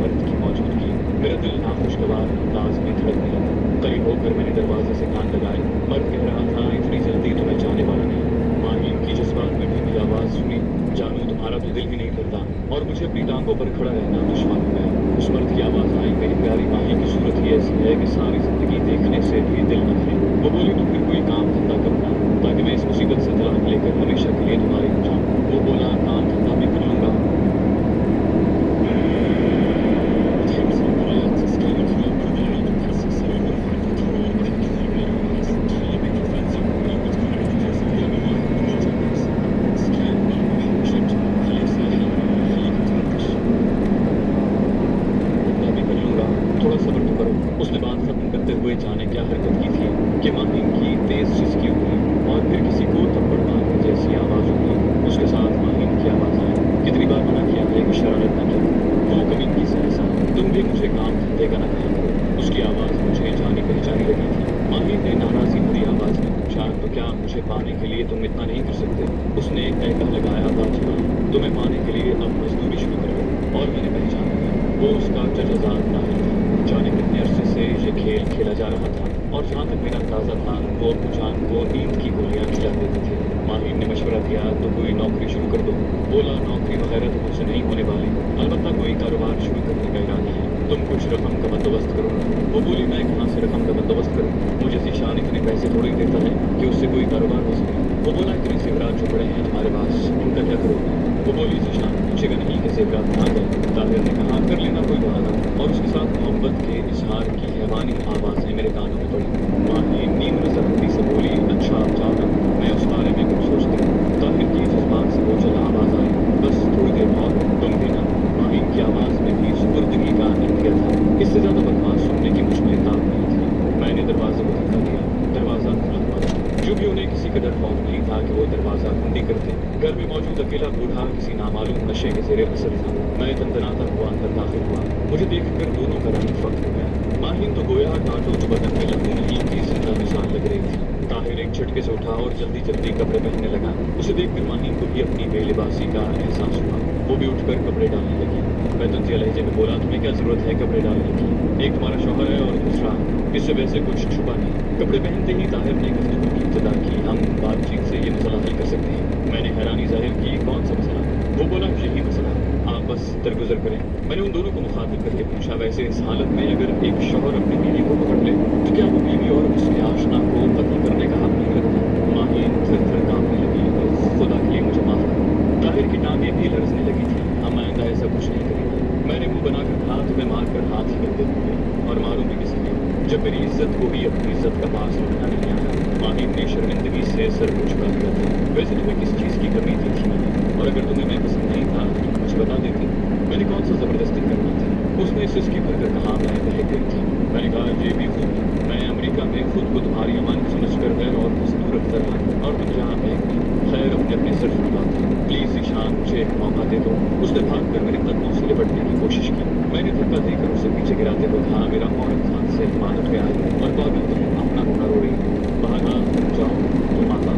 مرد کی موجودگی. میرا دل ناخوشگوار انداز میں دھڑکنے لگا. قریب ہو کر میں نے دروازے سے کان لگائے. مرد کہہ رہا تھا, اتنی جلدی تو میں جانے والا نہیں. ماہین کی جذبات میں بھی آواز سنی, جانو تمہارا تو دل بھی نہیں کرتا, اور مجھے اپنی ٹانگوں پر کھڑا رہنا دشوار ہو گیا. اس مرد کی آواز آئی, میری پیاری ماہی کی صورت ہی ایسی ہے کہ ساری زندگی دیکھنے سے بھی دل نہ کرے. وہ بولی, تو پھر کوئی کام دھندا کرنا تاکہ میں اس مصیبت سے طلاق لے کر ہمیشہ کے لیے تمہاری ہو جاؤں. وہ بولا, کام دھندا بھی کر لوں گا. تھوڑا صبر تو کرو. اس نے بات ختم کرتے ہوئے جانے کیا حرکت کی تھی کہ ماہین کی تیز سسکی ہوئی اور پھر کسی کو تھپڑ مارنے جیسی آواز ہوئی. اس کے ساتھ ماہین کی آواز آئی, کتنی بار منع کیا ہے کہ شرارت نہ کیا. وہ کمین کی سہسا, تم بھی مجھے کام دھندے کا نہ کہا کرو. اس کی آواز مجھے جانی پہچانی لگی تھی. ماہین نے ناراضی بھری آواز میں پوچھا, تو کیا مجھے پانے کے لیے تم اتنا نہیں کر سکتے. اس نے ایک تہکہ لگایا, باجوان تمہیں پانے کے لیے اب مزدوری شروع کر دو. اور میں نے پہچان لیا, وہ اس کا ججزات ناہل تھا. جانے کتنے عرصے سے یہ کھیل کھیلا جا رہا تھا, اور جہاں تک میرا اندازہ تھا وہ ابو جان کو نیند کی گولیاں کھلا دیتے تھے. ماہین نے مشورہ دیا, تو کوئی نوکری شروع کر دو. بولا, نوکری وغیرہ تو مجھ سے نہیں ہونے والی, البتہ کوئی کاروبار شروع کرنے کا ارادہ ہے. تم کچھ رقم کا بندوبست کرو. وہ بولی, میں کہاں سے رقم کا بندوبست کروں, مجھے ذیشان اتنے پیسے تھوڑی دیتا ہے کہ اس سے کوئی کاروبار ہو سکے. وہ بولا, اتنے زیورات جو پڑے ہیں تمہارے پاس, ان کا کیا کرو گے. وہ بولی, ذیشان پوچھے گا نہیں کہ زیورات کہاں گئے. طاہر نے کہا, کر لینا کوئی بہانہ. اور اس کے ساتھ محبت کے اظہار کی حیوانی آوازیں میرے کانوں میں پڑی. ماہین نیند نظر آتی سے بولی, اچھا آپ جاؤ نا, میں اس بارے میں کچھ سوچتی ہوں. طاہر کی جذبات سے بوجھل آواز آئی, بس تھوڑی دیر اور, تم بھی نا. ماہین کی آواز میں بھی سپردگی کا اندیا تھا. اس سے زیادہ بکواس سننے کی مجھ میں طاقت نہیں تھی. میں نے دروازے کو دھکا دیا. دروازہ کھلا ہوا تھا. جو بھی انہیں کسی قدر خوف نہیں تھا کہ وہ دروازہ کھلی کرتے. گھر میں موجود اکیلا بوڑھا کسی نامعلوم نشے کے زیر اثر تھا. میں تنتناتا ہوا اندر داخل ہوا. مجھے دیکھ کر دونوں کا رنگ فخر ہو گیا. ماہین تو گویا کانٹوں جو بدن میں لگوں نہیں کی زندہ مثال لگ رہی تھی. طاہر ایک جھٹکے سے اٹھا اور جلدی جلدی کپڑے پہننے لگا. اسے دیکھ کر ماہین کو بھی اپنی بے لباسی کا احساس ہوا. وہ بھی اٹھ کر کپڑے ڈالنے لگی. میں تنزیہ لہجے میں بولا, تمہیں کیا ضرورت ہے کپڑے ڈالنے کی, ایک تمہارا شوہر ہے اور دوسرا, اس سے ویسے کچھ چھپا نہیں. کپڑے پہنتے ہی طاہر نے گفتگو کی ابتدا کی, ہم بات چیت سے یہ مسئلہ حل کر سکتے ہیں. میں نے حیرانی ظاہر کی, کون سا مسئلہ. وہ بولا, یہی مسئلہ, آپ بس درگزر کریں. میں نے ان دونوں کو مخاطب کر کے پوچھا, ویسے اس حالت میں اگر ایک شوہر اپنی بیوی کو پکڑ لے تو کیا وہ بیوی اور اس کے آشنا کو قتل کرنے کا حق نہیں رکھتا. ماہین تھر تھر کانپنے لگی. خدا کے لیے مجھے معاف کرو. طاہر کی ٹانگیں بھی لرزنے لگی تھی. ہم آئندہ ایسا کچھ نہیں کریں گے. میں نے منہ بنا کر کہا, تمہیں مار کر ہاتھ ہی کر دے دوں گے, اور ماروں بھی کسی لیے, جب میری عزت کو بھی اپنی عزت کا پاس رکھنا نہیں آیا. ماہین نے شرمندگی سے سر کو جھکا دیا تھا. ویسے تمہیں کس چیز کی کمی تھی میں نے, اور اگر تمہیں میں پسند نہیں تھا تو تم مجھے بتا دیتی. میں نے کون سا زبردستی کرنی تھی. اس نے سسکی بھر کر کہا, میں بہک گئی تھی. میں نے کہا, یہ بھی خوب, میں امریکہ میں خود کو تمہاری امانت سمجھ کر غیر اور مزدور رکھتا رہا, اور تم جہاں بہک گئی. خیر, اپنے اپنے سر جھکاتے, پلیز ذیشان مجھے ایک موقع دے دو. اس نے بھاگ کر میرے قدموں سے لپٹنے کی کوشش کی. میں نے دھکا دے کر اسے پیچھے گراتے ہوئے کہا, میرا عورت ذات سے اعتماد اٹھ گیا ہے, اور پاگل تم اپنا ہونا رو رہی ہو. بہانا, جاؤ, تم آتا,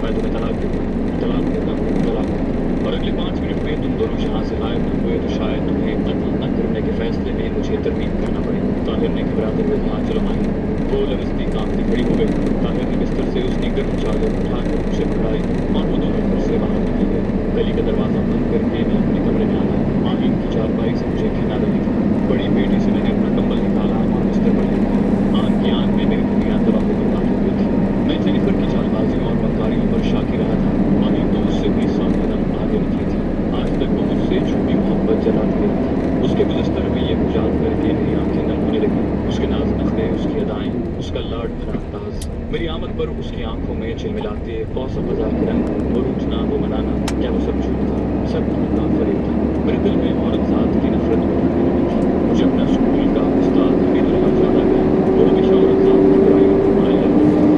میں تمہیں طلاق دیتا ہوں, طلاق دیتا ہوں, طلاق دیتا ہوں. اور اگلے 5 منٹ میں تم دونوں یہاں سے غائب نہ ہوئے تو شاید تمہیں قتل نہ کرنے کے فیصلے میں مجھے ترمیم کرنا پڑے. طاہر نے گھبراتے ہوئے کہا, چلو ماہین. وہ لرزتی کانپتی کھڑی ہو گئی. طاہر نے بستر سے اس کی گرم چادر اٹھا کر مجھے پکڑائی, اور وہ دونوں گھر سے باہر نکل گئے. گلی کا دروازہ بند کر کے میں اپنے کمرے میں آ گیا. ماہین کی چارپائی سے مجھے گھن آ رہی تھی. بڑی پیٹی سے میں نے اپنا کمبل نکالا اور بستر پر لٹا. آنکھ کی آنکھ میں میری دنیا تباہ ہو کر داخل ہوئی تھی. میں جینیفر کی چال بازیوں اور مکاریوں پر شاکی رہا تھا. ماہین تو اس سے بھی 100 قدم آگے نکلی تھی. آج تک وہ مجھ سے جھوٹی محبت جلاتی رہی تھی. اس کے گزشتہ رویے کو یاد کر کے میری آنکھیں نم ہونے لگی. اس کے ناز نخرے, اس کی ادائیں, اس کا لاڈ بھرا انداز. میری آمد پر اس کی آنکھوں میں چلملاتے قوس قزح کے رنگ, وہ روٹھنا, وہ منانا, کیا وہ سب جھوٹ تھا, سب دھوکہ فریب تھا. میرے دل میں عورت ذات کی نفرت بڑھنے لگی تھی. مجھے اپنا اسکول کا استاد حمید اللہ یاد آ گیا. وہ ہمیشہ عورت ذات کی برائی اور آئی لو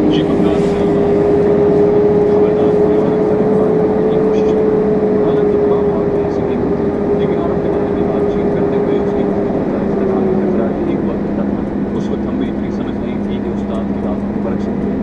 مجھے مکار سے خبردار کوئی عورت کا رکھوالی کرنے کی کوشش کرنا. حالانکہ تمام عورتیں ایسی نہیں ہوتی, لیکن عورت کے بارے میں بات چیت کرتے ہوئے اس کی گفتگو کا اختتامی خطرہ یہی ہوا کرتا تھا. اس وقت ہم بھی اتنی سمجھ نہیں تھی کہ استاد کی باتوں کو پرکھ سکتے ہیں.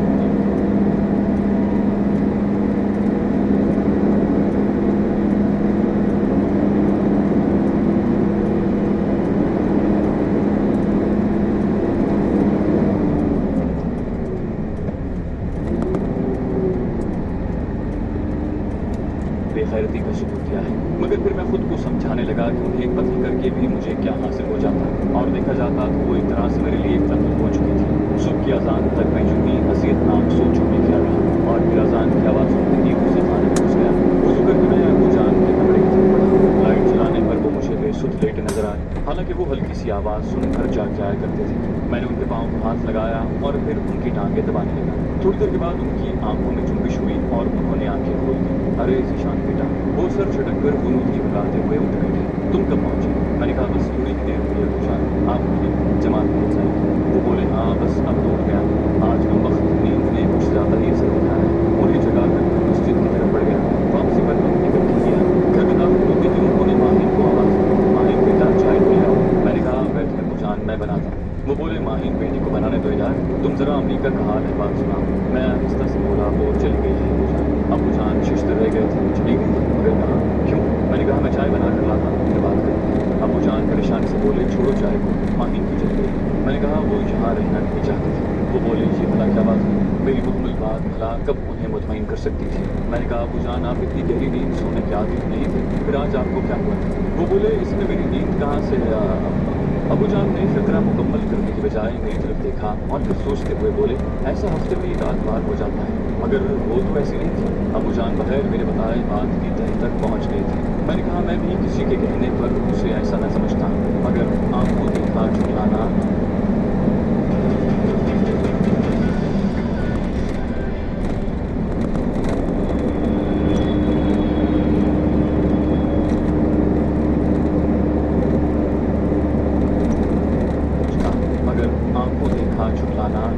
مجھے کیا حاصل ہو جاتا اور دیکھا جاتا تو وہ ایک طرح سے میرے لیے ایک تنظیم ہو چکی تھی۔ صبح کی اذان تک میں یوں ہی حیثیت نام سوچوں میں کیا رہا اور پھر اذان کی آواز سنتے ہی دوسرے خانے میں گھس گیا۔ وضو کر کے میں ابو جان کے کمرے کی طرف بڑھا۔ لائٹ جلانے پر وہ مجھے بے سدھ لیٹے نظر آئے، حالانکہ وہ ہلکی سی آواز سن کر جاگ جایا کرتے تھے۔ میں نے ان کے پاؤں کو ہاتھ لگایا اور پھر ان کی ٹانگیں دبانے لگا۔ تھوڑی دیر کے بعد ان کی آنکھوں میں جنبش ہوئی اور انہوں نے آنکھیں کھول دی۔ ارے ذیشان بیٹا، وہ سر جھٹک کر غنودگی بھگاتے ہوئے اٹھ بیٹھے۔ تم کب پہنچے؟ میں نے کہا بس تھوڑی ہی دیر ہوئی ابو جان، آپ کی جماعت پہنچ جائے گی۔ وہ بولے ہاں بس اب تو اٹھ گیا، آج کم وقت نیند نے کچھ زیادہ ہی اثر دکھایا ہے۔ انہیں جگا کر میں مسجد کی طرف بڑھ گیا۔ واپسی پر ہم نکل کے کیا، گھر میں داخل ہوتے ہی انہوں نے ماہین کو آواز دی، ماہین بیٹا چائے تو لے آؤ۔ میں نے کہا بیٹھے ابو جان میں بناتا ہوں۔ وہ بولے ماہین بیٹی کو بنانے دو یار، تم ذرا امی کا حال احوال سناؤ۔ میں آہستہ سے بولا وہ چلی گئی ہے ابو جان۔ ابو جان ششت رہ گئے تھے، چلی گئی تھی، مگر کہا کیوں؟ میں نے کہا میں چائے بنا کر لاتا ہوں، پھر بات کرتے ہیں۔ ابو جان پریشانی سے بولے چھوڑو چائے کو، ماہین کیوں چلی گئی؟ میں نے کہا وہ یہاں رہنا نہیں چاہتی تھی۔ وہ بولے یہ بھلا کیا بات ہے؟ میری مکمل بات بھلا کب انہیں مطمئن کر سکتی تھی؟ میں نے کہا ابو جان آپ اتنی گہری نیند سونے کے عادی نہیں تھے، پھر آج آپ کو کیا ہوا؟ وہ بولے اس میں میری نیند کہاں سے ہے؟ ابو جان نے فکرہ مکمل کرنے کی بجائے میری طرف دیکھا اور پھر سوچتے ہوئے بولے ایسا ہفتے میں ایک آدھ بار ہو جاتا ہے، مگر وہ تو ایسی نہیں تھی۔ ابو جان بغیر میرے بتائے بات کی تہ تک پہنچ گئی تھی۔ میں نے کہا میں بھی کسی کے کہنے پر اسے ایسا نہ سمجھتا، مگر آنکھوں دیکھا جھٹلانا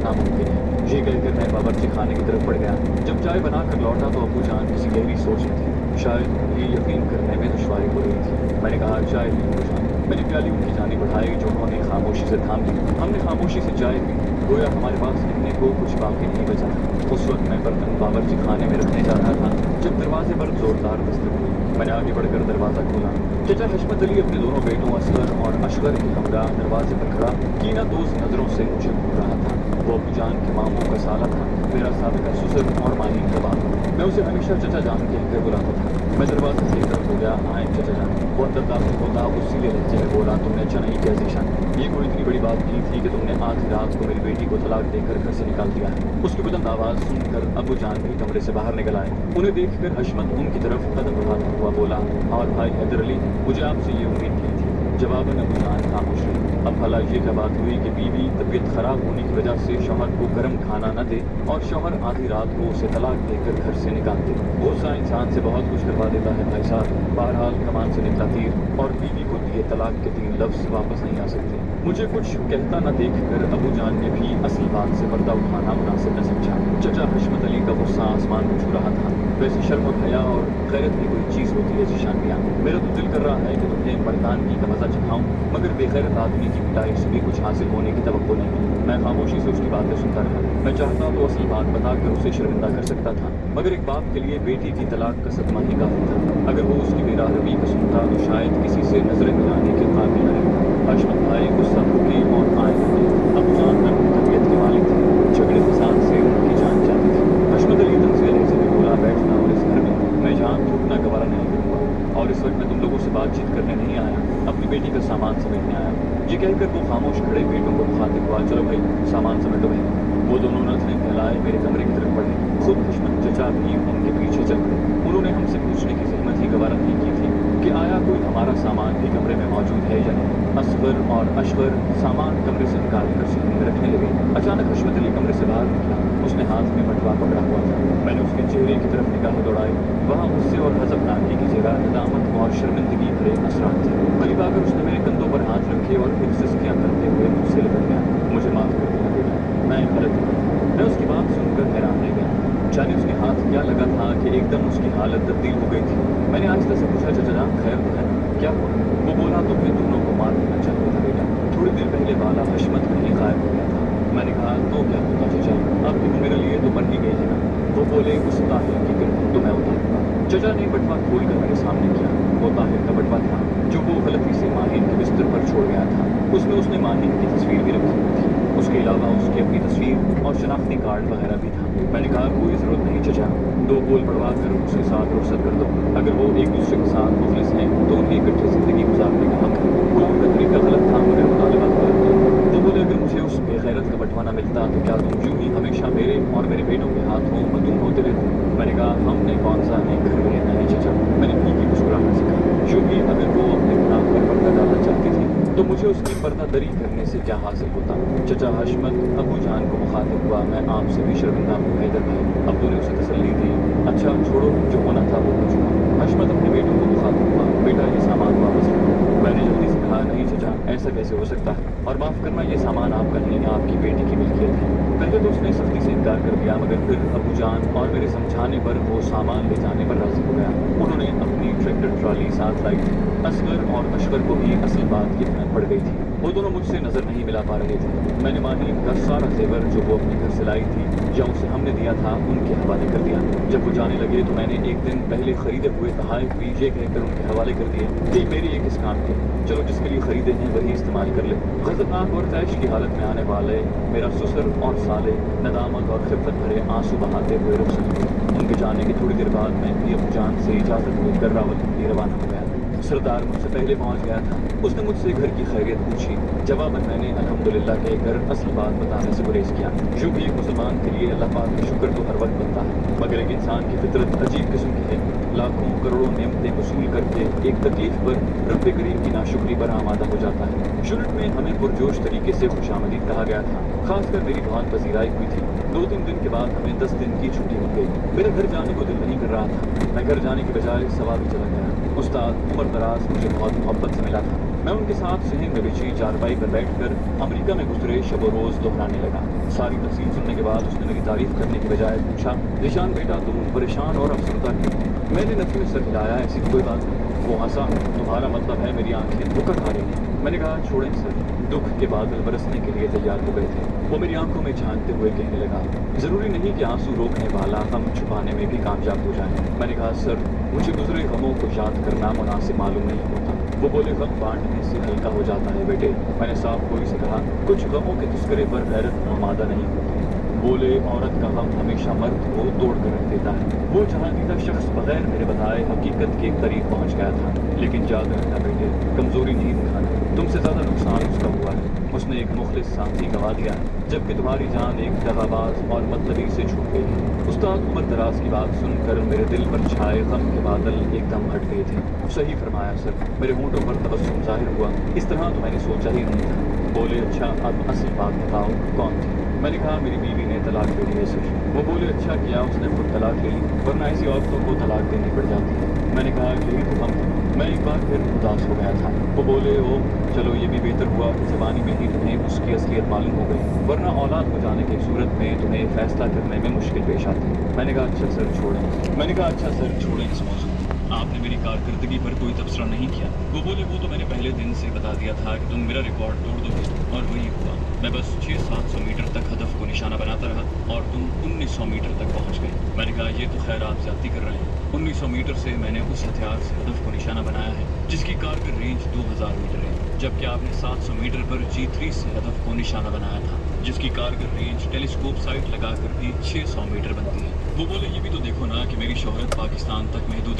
ناممکن ہے۔ یہ کہہ کر میں باورچی خانے کی طرف بڑھ گیا۔ جب چائے بنا کر لوٹا تو ابو جان کسی گہری سوچ میں تھے، شاید یہ یقین کرنے میں دشواری ہو رہی تھی۔ میں نے کہا چائے پی ابو جان۔ میں نے پیالی ان کی جانب بڑھائی جو انہوں نے خاموشی سے تھام لی۔ ہم نے خاموشی سے چائے پی، گویا ہمارے پاس کہنے کو کچھ باقی نہیں بچا تھا۔ اس وقت میں برتن باورچی خانے میں رکھنے جا رہا تھا جب دروازے پر زوردار دستک ہوئی۔ میں نے آگے بڑھ کر دروازہ کھولا۔ چچا حشمت علی اپنے دونوں بیٹوں اصغر اور اشغر کے ہمراہ دروازے پر کھڑا کینہ دوز نظروں سے مجھے گھور رہا تھا۔ وہ ابو جان کے ماموں کا سالہ تھا، میرا سابقہ سسر اور ماہین کا باپ۔ میں اسے ہمیشہ چچا جان کہہ کر بلاتا تھا۔ میں دروازے سے ایک طرف ہو گیا، آئیں چچا جان۔ وہ اندر داخل ہوتا اسی لیے لہجے میں بولا تم نے اچھا نہیں کیا ذیشان، یہ کوئی اتنی بڑی بات نہیں تھی کہ تم نے آدھی رات کو میری بیٹی کو طلاق دے کر گھر سے نکال دیا ہے۔ اس کی بلند آواز سن کر ابو جان بھی کمرے سے باہر نکل آئے۔ انہیں دیکھ کر حشمت ان کی طرف قدم بڑھاتا ہوا بولا اور بھائی حیدر علی مجھے آپ سے یہ امید کی تھی۔ جواباً ابو جان خاموش رہے۔ اب بھلا یہ کیا بات ہوئی کہ بیوی طبیعت خراب ہونے کی وجہ سے شوہر کو گرم کھانا نہ دے اور شوہر آدھی رات کو اسے طلاق دے کر گھر سے نکال دے؟ غصہ انسان سے بہت کچھ کروا دیتا ہے بھائی صاحب۔ بہرحال کمان سے نکلا تیر اور بیوی کو دیے طلاق کے 3 لفظ واپس نہیں آ سکتے۔ مجھے کچھ کہتا نہ دیکھ کر ابو جان نے بھی اصل بات سے پردہ اٹھانا مناسب نہ سمجھا۔ چچا حشمت علی کا غصہ آسمان کو چھو رہا تھا۔ ویسے شرم و حیا اور غیرت بھی کوئی چیز ہوتی ہے ذیشان میاں، میرا تو دل کر رہا ہے کہ تمہیں مردانگی کا مزہ چکھاؤں، مگر بے غیرت آدمی کی پٹائی سے بھی کچھ حاصل ہونے کی توقع نہیں۔ میں خاموشی سے اس کی باتیں سنتا رہا۔ میں چاہتا تو اصل بات بتا کر اسے شرمندہ کر سکتا تھا، مگر ایک باپ کے لیے بیٹی کی طلاق کا صدمہ ہی کافی تھا۔ اگر وہ اس کی بے راہروی کا سنتا تو شاید کسی سے نظریں ملانے کے قابل نہ رہتا۔ حشمت بھائی غصہ بھولے اور آئے لگے۔ ابو جان نرم طبیعت کے مالک تھے، جھگڑے فساد سے ان کی جان جاتی تھی۔ حشمت علی تنزیہ لہجے میں بولا بیٹھنا اور اس گھر میں جہاں تھوکنا گوارا نہیں کروں گا، اور اس وقت میں تم لوگوں سے بات چیت کرنے نہیں آیا، اپنی بیٹی کا سامان سمیٹنے آیا۔ یہ کہہ کر وہ خاموش کھڑے بیٹوں کو مخاطب ہوا چلو بھائی سامان سمیٹو بھائی۔ وہ دونوں نظریں پھیلائے میرے کمرے کی طرف بڑھے، خود حشمت چچا بھی ان کے پیچھے چل پڑے۔ انہوں نے ہم سے پوچھنے کی زحمت ہی گوارا نہیں کی تھی کہ آیا کوئی ہمارا سامان بھی کمرے میں موجود ہے یا نہیں۔ اصغر اور اشغر سامان کمرے سے نکال کر سینے میں رکھنے لگے۔ اچانک حشمت علی کمرے سے باہر نکلا، اس نے ہاتھ میں بٹوا پکڑا ہوا تھا۔ میں نے اس کے چہرے کی طرف نگاہ دوڑائی، وہاں غصے اور حزبناکی کی جگہ ندامت اور شرمندگی بھرے اثرات تھے۔ قریب آ کر اس نے میرے کندھوں پر ہاتھ رکھے اور پھر سسکیاں کرتے ہوئے مجھ سے لپٹ گیا، مجھے معاف کر دینا بیٹا، میں غلط ہوں۔ میں اس کی بات سن کر حیران رہ گیا، جانے اس کے ہاتھ کیا لگا تھا کہ ایک دم اس کی حالت تبدیل ہو گئی تھی۔ میں نے آہستہ سے پوچھا چچا جان خیر تو ہے، کیا ہوا؟ وہ بولا تمہیں دونوں کو مار دینا چاہتا تھا بیٹا، تھوڑی دیر پہلے والا حشمت کہیں غائب ہو گیا تھا۔ میں نے کہا تو کیا ہوتا چچا، اب بھی تو میرے لیے تو مر ہی گئی ہے نا۔ وہ بولے اس طاہر کی گردن تو میں اتاروں گا۔ چچا نے بٹوا کھول کر میرے سامنے کیا، وہ طاہر کا بٹوا تھا جو وہ غلطی سے ماہین کے بستر پر چھوڑ گیا تھا۔ اس میں اس نے ماہین کی تصویر بھی رکھی ہوئی تھی۔ اس کے علاوہ اس کی اپنی تصویر اور شناختی کارڈ وغیرہ بھی تھا۔ میں نے کہا کوئی ضرورت نہیں چچا، 2 بول پڑوا کر اس کے ساتھ رخصت کر دو۔ اگر وہ ایک دوسرے کے ساتھ مخلص ہیں تو انہیں اکٹھے زندگی گزارنے کا حق ہے۔ ان کا طریقہ غلط تھا مگر مطالبات غلط تھا۔ وہ بولے اگر مجھے اس بے غیرت کا بٹوانہ ملتا تو کیا تم یوں ہی ہمیشہ میرے اور میرے بیٹوں کے ہاتھوں مدعو ہوتے رہتے؟ میں نے کہا ہم نے کون سا نئے گھر لینا ہے چچا۔ میں نے پھیکی مسکراہٹ سے کہا یوں بھی اگر وہ اپنے گناہ پر پردہ ڈالنا چاہتی تھی تو مجھے اس کی پردہ دری کرنے سے کیا حاصل ہوتا؟ چچا حشمت ابو جان کو مخاطب ہوا میں آپ سے بھی شرمندہ ہوں حیدر بھائی۔ ابو نے اسے تسلی دی اچھا چھوڑو جو ہونا تھا وہ ہو چکا۔ حشمت اپنے بیٹوں کو مخاطب ہوا بیٹا یہ سامان واپس رکھو۔ میں نے جلدی سے کہا نہیں چچا ایسا کیسے ہو سکتا ہے، اور معاف کرنا یہ سامان آپ کا نہیں آپ کی بیٹی کی ملکیت ہے۔ پہلے تو اس نے سختی سے انکار کر دیا مگر پھر ابو جان اور میرے سمجھانے پر وہ سامان لے جانے پر راضی ہو گیا۔ انہوں نے اپنی ٹریکٹر ٹرالی ساتھ لائی تھی۔ اصغر اور اشغر کو بھی اصل بات کی بھنک پڑ گئی تھی، وہ دونوں مجھ سے نظر نہیں ملا پا رہے تھے۔ میں نے مانی کا سارا زیور جو وہ اپنے گھر سے لائی تھی یا اسے ہم نے دیا تھا ان کے حوالے کر دیا۔ جب وہ جانے لگے تو میں نے ایک دن پہلے خریدے ہوئے تحائف بھی یہ کہہ کر ان کے حوالے کر دیے کہ میری یہ کس کام کے، چلو جس کے لیے خریدے ہیں وہی استعمال کر لے۔ غضبناک اور طیش کی حالت میں آنے والے میرا سسر اور سالے ندامت اور خفت بھرے آنسو بہاتے ہوئے رخصت ہوئے۔ ان کے جانے کے تھوڑی دیر بعد میں بھی ابو جان سے اجازت لے کر راولپنڈی روانہ ہو گیا۔ سردار مجھ سے پہلے پہنچ گیا تھا، اس نے مجھ سے گھر کی خیریت پوچھی، جواباً میں نے الحمدللہ کہہ کر اصل بات بتانے سے گریز کیا۔ یوں بھی ایک مسلمان کے لیے اللہ پاک کا شکر تو ہر وقت بنتا ہے مگر ایک انسان کی فطرت عجیب قسم کی ہے، لاکھوں کروڑوں نعمتیں وصول کر کے ایک تکلیف پر رب کریم کی ناشکری پر آمادہ ہو جاتا ہے۔ یونٹ میں ہمیں پرجوش طریقے سے خوش آمدید کہا گیا تھا، خاص کر میری بہت پذیرائی ہوئی تھی۔ 2-3 دن کے بعد ہمیں 10 دن کی چھٹی مل گئی۔ میرے گھر جانے کو دل نہیں کر رہا تھا، میں گھر جانے کی بجائے سوال چلا گیا۔ استاد عمر دراز مجھے بہت محبت سے ملا تھا، میں ان کے ساتھ صحن میں بچھی چارپائی پر بیٹھ کر امریکہ میں گزرے شب و روز دہرانے لگا۔ ساری تفصیل سننے کے بعد اس نے میری تعریف کرنے کی بجائے پوچھا ذیشان بیٹا تم پریشان اور افسردہ کیوں؟ میں نے نفی میں سر ہلایا ایسی کوئی بات نہیں۔ وہ ہنسا تمہارا مطلب ہے میری آنکھیں دکھ کھا رہی ہیں؟ میں نے کہا چھوڑیں سر، دکھ کے بادل برسنے کے لیے تیار ہو گئے تھے۔ وہ میری آنکھوں میں جھانکتے ہوئے کہنے لگا ضروری نہیں کہ آنسو روکنے والا غم چھپانے میں بھی کامیاب ہو جائے۔ میں نے کہا سر مجھے گزرے غموں کو یاد کرنا مناسب معلوم نہیں ہوتا، وہ بولے غم بانٹنے سے ہلکا ہو جاتا ہے بیٹے۔ میں نے صاف گوئی سے کہا کچھ غموں کے تذکرے پر غیرت آمادہ نہیں ہوتی۔ بولے عورت کا غم ہمیشہ مرد کو توڑ کر رکھ دیتا ہے۔ وہ جہاں دیدہ شخص بغیر میرے بتائے حقیقت کے قریب پہنچ گیا تھا، لیکن یاد رکھنا بیٹے کمزوری نہیں دکھانا، تم سے زیادہ نقصان اس کا ہوا ہے۔ اس نے ایک مخلص ساتھی گنوا دیا جبکہ تمہاری جان ایک دغاباز اور مطلبی سے چھوٹ گئی ہے۔ استاد عمر دراز کی بات سن کر میرے دل پر چھائے غم کے بادل ایک دم ہٹ گئے تھے۔ صحیح فرمایا سر، میرے ہونٹوں پر تبسم ظاہر ہوا، اس طرح تو میں نے سوچا ہی نہیں تھا۔ بولے اچھا اب اصل بات بتاؤ کون تھی؟ میں نے کہا میری بیوی نے طلاق لے لی ہے سر۔ وہ بولے اچھا کیا اس نے خود طلاق لے لی، ورنہ ایسی عورتوں کو طلاق دینی پڑ جاتی ہے۔ میں نے کہا یہی تو غم تھا، میں ایک بار پھر اداس ہو گیا تھا۔ وہ بولے او چلو یہ بھی بہتر ہوا کہ زبانی میں ہی تمہیں اس کی اصلیت معلوم ہو گئی، ورنہ اولاد ہو جانے کی صورت میں تمہیں فیصلہ کرنے میں مشکل پیش آتی۔ میں نے کہا اچھا سر چھوڑیں اس موضوع، آپ نے میری کارکردگی پر کوئی تبصرہ نہیں کیا۔ وہ بولے وہ تو میں نے پہلے دن سے بتا دیا تھا کہ تم میرا ریکارڈ توڑ دو گے، اور وہی ہوا۔ میں بس 600-700 میٹر تک ہدف کو نشانہ بناتا رہا اور تم 1900 میٹر تک پہنچ گئے۔ میں نے کہا یہ تو خیر آپ زیادتی کر رہے ہیں، 1900 میٹر سے میں نے اس ہتھیار سے ہدف کو نشانہ بنایا ہے جس کی کارگر رینج 2000 میٹر ہے، جبکہ آپ نے 700 میٹر پر G3 سے ہدف کو نشانہ بنایا تھا جس کی کارگر رینج ٹیلیسکوپ سائٹ لگا کر بھی 600 میٹر بنتی ہے۔ وہ بولے یہ بھی تو دیکھو نا کہ میری شہرت پاکستان تک محدود